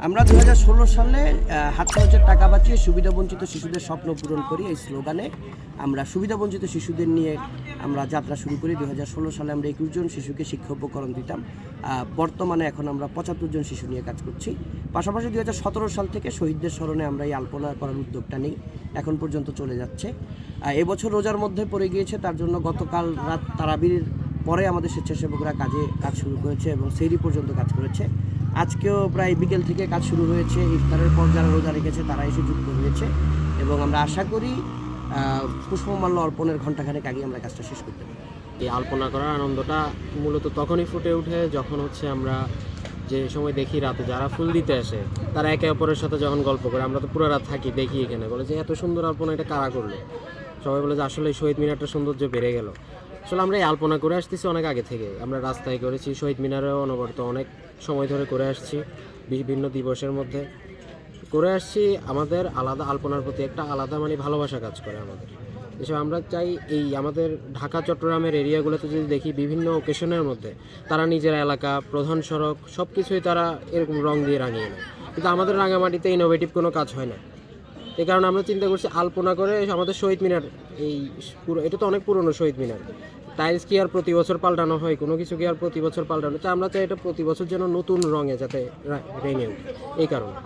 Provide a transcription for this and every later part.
আমরা 2016 সালে হাত খরচের টাকা বাঁচিয়ে সুবিধাবঞ্চিত শিশুদের স্বপ্ন পূরণ করি এই স্লোগানে আমরা সুবিধাবঞ্চিত শিশুদের নিয়ে আমরা যাত্রা শুরু করি। 2016 সালে আমরা 21 জন শিশুকে শিক্ষা উপকরণ দিতাম। বর্তমানে এখন আমরা 75 জন শিশু নিয়ে কাজ করছি। পাশাপাশি 2017 সাল থেকে শহীদদের স্মরণে আমরা এই আলপনা করার উদ্যোগটা নিই, এখন পর্যন্ত চলে যাচ্ছে। এবছর রোজার মধ্যে পড়ে গিয়েছে, তার জন্য গতকাল রাত তারাবির পরে আমাদের স্বেচ্ছাসেবকরা কাজ শুরু করেছে এবং সেহরি পর্যন্ত কাজ করেছে। আজকেও প্রায় বিকেল থেকে কাজ শুরু হয়েছে। ইফতারের পর যারা রোজা রেখেছে তারা এসে যুক্ত হয়েছে এবং আমরা আশা করি পুষ্পমাল্য অর্পণের ঘণ্টাখানেক আগে আমরা কাজটা শেষ করতে পারি। এই আলপনা করার আনন্দটা মূলত তখনই ফুটে ওঠে যখন আমরা যে সময় দেখি রাতে যারা ফুল দিতে আসে তারা একে অপরের সাথে যখন গল্প করে। আমরা তো পুরো রাত থাকি, দেখি এখানে বলে যে এত সুন্দর আলপনা এটা কারা করলো। সবাই বলে যে আসলে শহীদ মিনারটার সৌন্দর্য বেড়ে গেল। আসলে আমরা এই আলপনা করে আসতেছি অনেক আগে থেকে, আমরা রাস্তায় করেছি, শহীদ মিনারেও অনবরত অনেক সময় ধরে করে আসছি, বিভিন্ন দিবসের মধ্যে করে আসছি। আমাদের আলাদা আলপনার প্রতি একটা আলাদা ভালোবাসা কাজ করে আমাদের। এসব আমরা চাই এই আমাদের ঢাকা চট্টগ্রামের এরিয়াগুলোতে যদি দেখি বিভিন্ন ওকেশনের মধ্যে তারা নিজের এলাকা, প্রধান সড়ক সব কিছুই তারা এরকম রং দিয়ে রাঙিয়ে নেয়, কিন্তু আমাদের রাঙামাটিতে ইনোভেটিভ কোনো কাজ হয় না। এই কারণে আমরা চিন্তা করছি আলপনা করে আমাদের শহীদ মিনার, এই পুরো এটা তো অনেক পুরনো শহীদ মিনার, টাইলস কি আর প্রতি বছর পাল্টানো হয়, কোনো কিছু কি আর প্রতি বছর পাল্টানো, তাই আমরা চাই এটা প্রতি বছর যেন নতুন রঙে যাতে রেঙে ওঠে। এই কারণে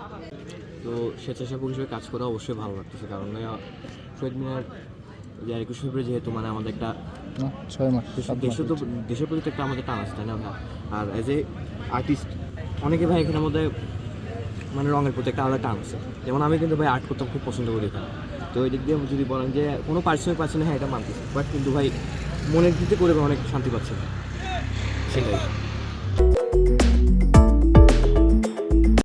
তো স্বেচ্ছাসেবক হিসেবে কাজ করে অবশ্যই ভালো লাগতেছে, কারণ শহীদ মিনার যে 21 ফেব্রুয়ারি যেহেতু আমাদের একটা 6 মাস দেশের প্রতি একটা আমাদের টান আছে, তাই না? আর অ্যাজ এ আর্টিস্ট অনেকে ভাই এখানে আমাদের রঙের প্রতি একটা আলাদা টান আছে। যেমন আমি কিন্তু ভাই আর্ট করতে খুব পছন্দ করি এখানে। তো এই দিক দিয়ে যদি বলেন যে কোনো পারিশ্রমিক পাচ্ছি না, হ্যাঁ এটা মানতেছি, বাট কিন্তু ভাই মনের দিতে করে অনেক শান্তি পাচ্ছে, সেটাই।